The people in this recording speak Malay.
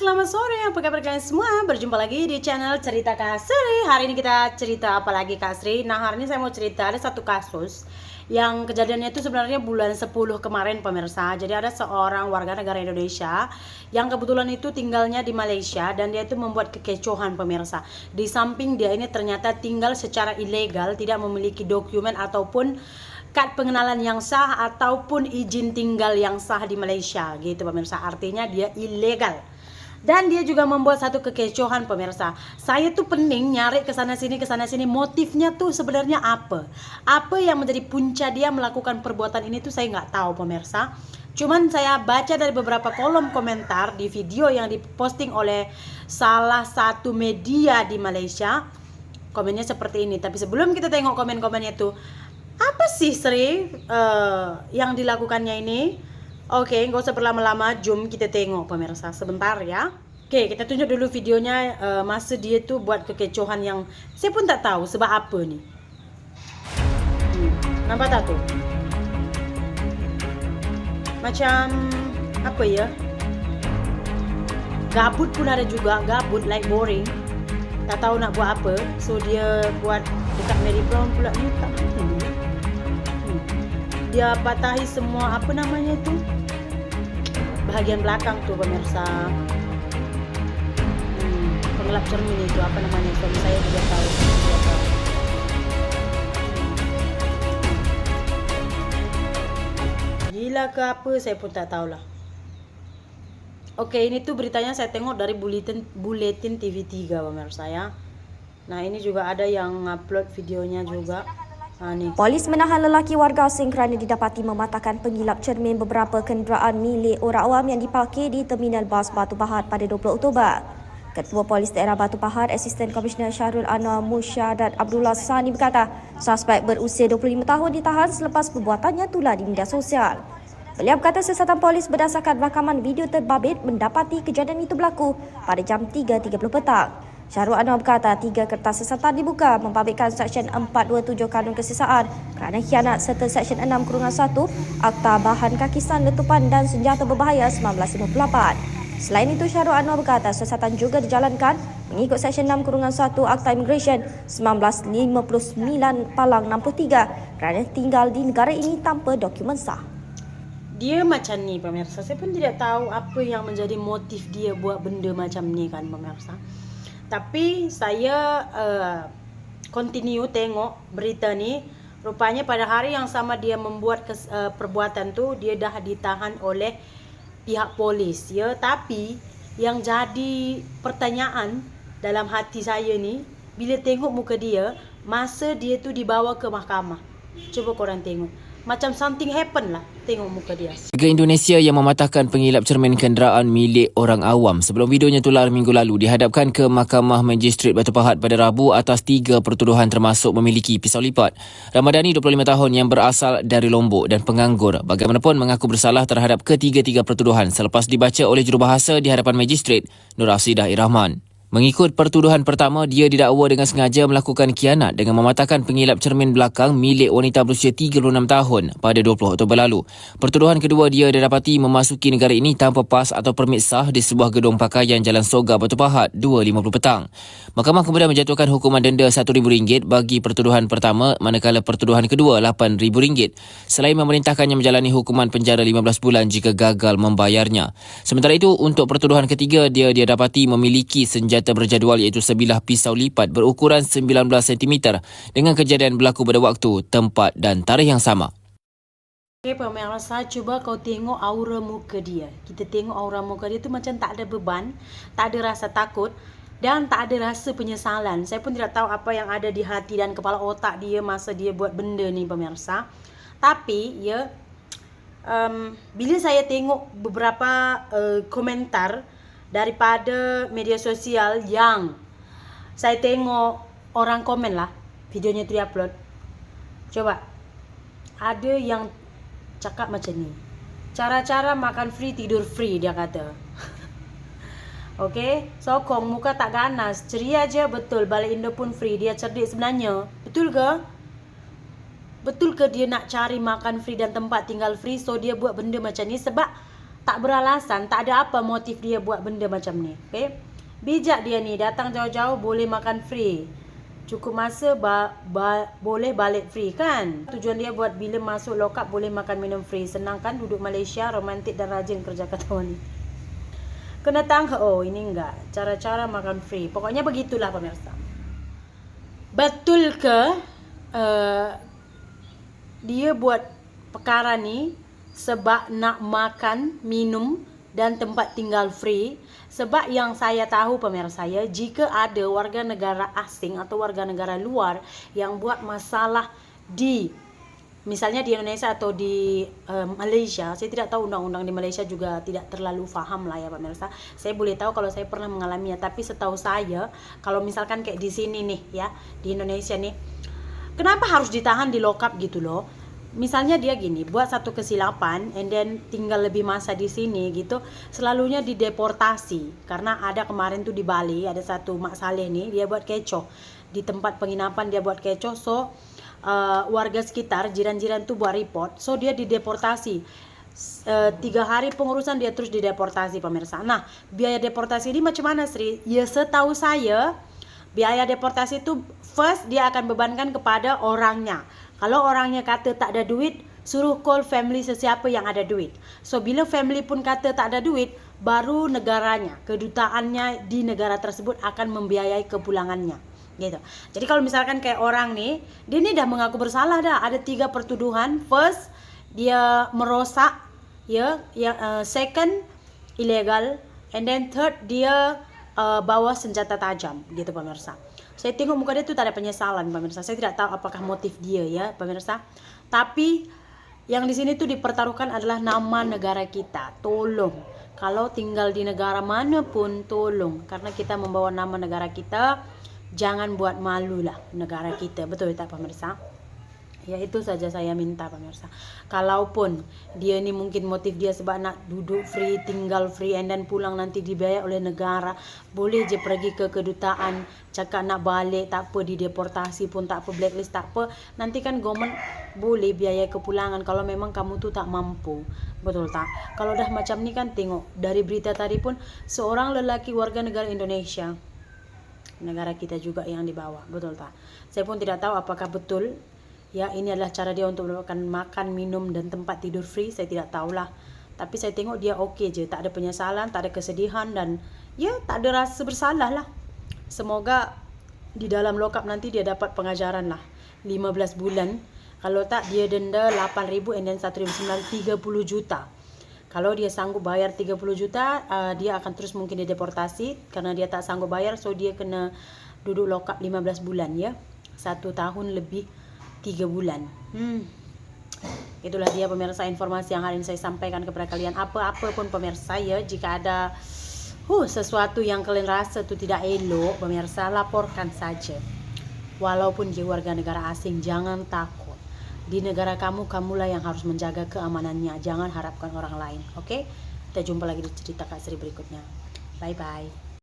selamat sore. Apa kabar kalian semua? Berjumpa lagi di channel Cerita Kak Sri. Hari ini kita cerita apa lagi Kak Sri? Nah, hari ini saya mau cerita ada satu kasus yang kejadiannya itu sebenarnya bulan 10 kemarin pemirsa. Jadi ada seorang warga negara Indonesia yang kebetulan itu tinggalnya di Malaysia dan dia itu membuat kekecohan pemirsa. Di samping dia ini ternyata tinggal secara ilegal, tidak memiliki dokumen ataupun kad pengenalan yang sah ataupun izin tinggal yang sah di Malaysia gitu pemirsa. Artinya dia ilegal. Dan dia juga membuat satu kekecohan pemirsa. Saya tuh pening nyari ke sana sini motifnya tuh sebenarnya apa? Apa yang menjadi punca dia melakukan perbuatan ini tuh saya nggak tahu pemirsa. Cuman saya baca dari beberapa kolom komentar di video yang diposting oleh salah satu media di Malaysia. Komennya seperti ini. Tapi sebelum kita tengok komen-komennya tuh, apa sih Sri yang dilakukannya ini? Oke, nggak usah berlama-lama, jom kita tengok pemirsa sebentar ya. Oke, kita tunjuk dulu videonya masa dia tuh buat kekecohan yang saya pun tak tahu sebab apa nih. Nampak tak tuh? Macam apa ya? Gabut pun ada juga, gabut like boring. Tak tahu nak buat apa, so dia buat dekat Mary Brown pula ni tak apa ni. Dia batahi semua apa namanya tu bahagian belakang tu pemirsa. Pengelap cermin itu apa namanya, suami saya juga tahu. Gila ke apa saya pun tak tahulah. Oke, ini tuh beritanya saya tengok dari Buletin TV3 pemirsa ya. Nah, ini juga ada yang upload videonya juga. Polis menahan lelaki warga asing kerana didapati mematahkan pengilap cermin beberapa kenderaan milik orang awam yang diparkir di Terminal Bas Batu Pahat pada 20 Oktober. Ketua Polis Daerah Batu Pahat, Asisten Komisioner Syahrul Anwar Musyadat Abdullah Sani berkata, suspek berusia 25 tahun ditahan selepas perbuatannya tular di media sosial. Beliau berkata siasatan polis berdasarkan rakaman video terbabit mendapati kejadian itu berlaku pada jam 3.30 petang. Syahrul Anwar berkata 3 kertas siasatan dibuka membabitkan Seksyen 427 Kanun Kesisaan kerana khianat serta Seksyen 6/1 Akta Bahan Kakisan Letupan dan Senjata Berbahaya 1958. Selain itu, Syahrul Anwar berkata siasatan juga dijalankan mengikut Seksyen 6/1 Akta Immigration 1959 Palang 63 kerana tinggal di negara ini tanpa dokumen sah. Dia macam ni pemirsa, saya pun tidak tahu apa yang menjadi motif dia buat benda macam ni kan pemirsa. Tapi saya continue tengok berita ni. Rupanya pada hari yang sama dia membuat perbuatan tu, dia dah ditahan oleh pihak polis ya. Tapi yang jadi pertanyaan dalam hati saya ni, bila tengok muka dia masa dia tu dibawa ke mahkamah. Cuba korang tengok, macam something happen lah. Tengok muka dia. Warga Indonesia yang mematahkan pengilap cermin kenderaan milik orang awam sebelum videonya tular minggu lalu dihadapkan ke Mahkamah Magistrate Batu Pahat pada Rabu atas 3 pertuduhan termasuk memiliki pisau lipat. Ramadhani, 25 tahun yang berasal dari Lombok dan penganggur, bagaimanapun mengaku bersalah terhadap ketiga-tiga pertuduhan selepas dibaca oleh jurubahasa di hadapan Magistrate Nur Asidah Irrahman. Mengikut pertuduhan pertama, dia didakwa dengan sengaja melakukan khianat dengan mematahkan pengilap cermin belakang milik wanita berusia 36 tahun pada 20 Oktober lalu. Pertuduhan kedua, dia didapati memasuki negara ini tanpa pas atau permit sah di sebuah gedung pakaian Jalan Soga Batu Pahat 2.50 petang. Mahkamah kemudian menjatuhkan hukuman denda RM1,000 bagi pertuduhan pertama, manakala pertuduhan kedua RM8,000. Selain memerintahkannya menjalani hukuman penjara 15 bulan jika gagal membayarnya. Sementara itu, untuk pertuduhan ketiga, dia dapati memiliki senjata berjadual iaitu sebilah pisau lipat berukuran 19 cm dengan kejadian berlaku pada waktu, tempat dan tarikh yang sama. Okay, pemirsa, cuba kau tengok aura muka dia. Kita tengok aura muka dia tu macam tak ada beban, tak ada rasa takut dan tak ada rasa penyesalan. Saya pun tidak tahu apa yang ada di hati dan kepala otak dia masa dia buat benda ni pemirsa. Tapi ya, bila saya tengok beberapa komentar daripada media sosial yang saya tengok orang komen lah, videonya tu diupload. Coba, ada yang cakap macam ni, cara-cara makan free tidur free dia kata. Okay, sokong muka tak ganas, ceria je, betul, balik Indo pun free. Dia cerdik sebenarnya, betul ke? Betul ke dia nak cari makan free dan tempat tinggal free, so dia buat benda macam ni? Sebab tak beralasan, tak ada apa motif dia buat benda macam ni. Okay? Bijak dia ni, datang jauh-jauh boleh makan free. Cukup masa boleh balik free kan. Tujuan dia buat bila masuk lock up boleh makan minum free. Senang kan duduk Malaysia, romantik dan rajin kerja kata wanita. Kena tangkap, oh ini enggak. Cara-cara makan free. Pokoknya begitulah pemirsa. Betul ke dia buat perkara ni sebab nak makan, minum dan tempat tinggal free? Sebab yang saya tahu pemirsa ya, jika ada warga negara asing atau warga negara luar yang buat masalah misalnya di Indonesia atau di Malaysia, saya tidak tahu undang-undang di Malaysia juga tidak terlalu faham lah ya pemirsa. Saya boleh tahu kalau saya pernah mengalaminya, tapi setahu saya kalau misalkan kayak di sini nih ya, di Indonesia nih, kenapa harus ditahan di lock up gitu loh? Misalnya dia gini, buat satu kesilapan and then tinggal lebih masa di sini gitu, selalunya dideportasi. Karena ada kemarin tuh di Bali, ada satu Mak Saleh nih, dia buat kecoh. Di tempat penginapan dia buat kecoh, so warga sekitar, jiran-jiran tuh buat report, so dia dideportasi. 3 hari pengurusan dia terus dideportasi pemirsa. Nah, biaya deportasi ini macam mana Sri? Ya setahu saya, biaya deportasi itu first dia akan bebankan kepada orangnya. Kalau orangnya kata tak ada duit, suruh call family sesiapa yang ada duit. So bila family pun kata tak ada duit, baru negaranya, kedutaannya di negara tersebut akan membiayai kepulangannya. Gitu. Jadi kalau misalkan kayak orang nih, dia ni dah mengaku bersalah dah. Ada 3 pertuduhan. First, dia merosak, ya. Second, illegal. And then third, dia bawa senjata tajam, gitu pemirsa. Saya tengok muka dia tu tak ada penyesalan pemirsa. Saya tidak tahu apakah motif dia ya pemirsa. Tapi yang di sini tu dipertaruhkan adalah nama negara kita. Tolong, kalau tinggal di negara mana pun tolong, karena kita membawa nama negara kita, jangan buat malu lah negara kita. Betul tak pemirsa? Ya itu saja saya minta pemirsa. Kalaupun dia ni mungkin motif dia sebab nak duduk free, tinggal free and then pulang nanti dibayar oleh negara, boleh je pergi ke kedutaan, cakap nak balik, tak apa, dideportasi pun tak apa, blacklist tak apa. Nanti kan government boleh biaya kepulangan kalau memang kamu tu tak mampu. Betul tak? Kalau dah macam ni kan, tengok dari berita tadi pun seorang lelaki warga negara Indonesia, negara kita juga yang dibawa. Betul tak? Saya pun tidak tahu apakah betul ya ini adalah cara dia untuk mendapatkan makan, minum dan tempat tidur free. Saya tidak tahulah. Tapi saya tengok dia okey je, tak ada penyesalan, tak ada kesedihan dan ya tak ada rasa bersalah lah. Semoga di dalam lock up nanti dia dapat pengajaran lah. 15 bulan. Kalau tak dia denda 8,000 and then 1,930 juta. Kalau dia sanggup bayar 30 juta, dia akan terus mungkin dideportasi. Karena dia tak sanggup bayar, so dia kena duduk lock up 15 bulan ya. 1 tahun lebih 3 bulan. Itulah dia pemirsa informasi yang hari ini saya sampaikan kepada kalian. Apa-apa pun pemirsa ya, jika ada sesuatu yang kalian rasa itu tidak elok pemirsa, laporkan saja. Walaupun dia warga negara asing, jangan takut. Di negara kamu, kamulah yang harus menjaga keamanannya. Jangan harapkan orang lain. Oke? Kita jumpa lagi di cerita Kak Sri berikutnya. Bye bye.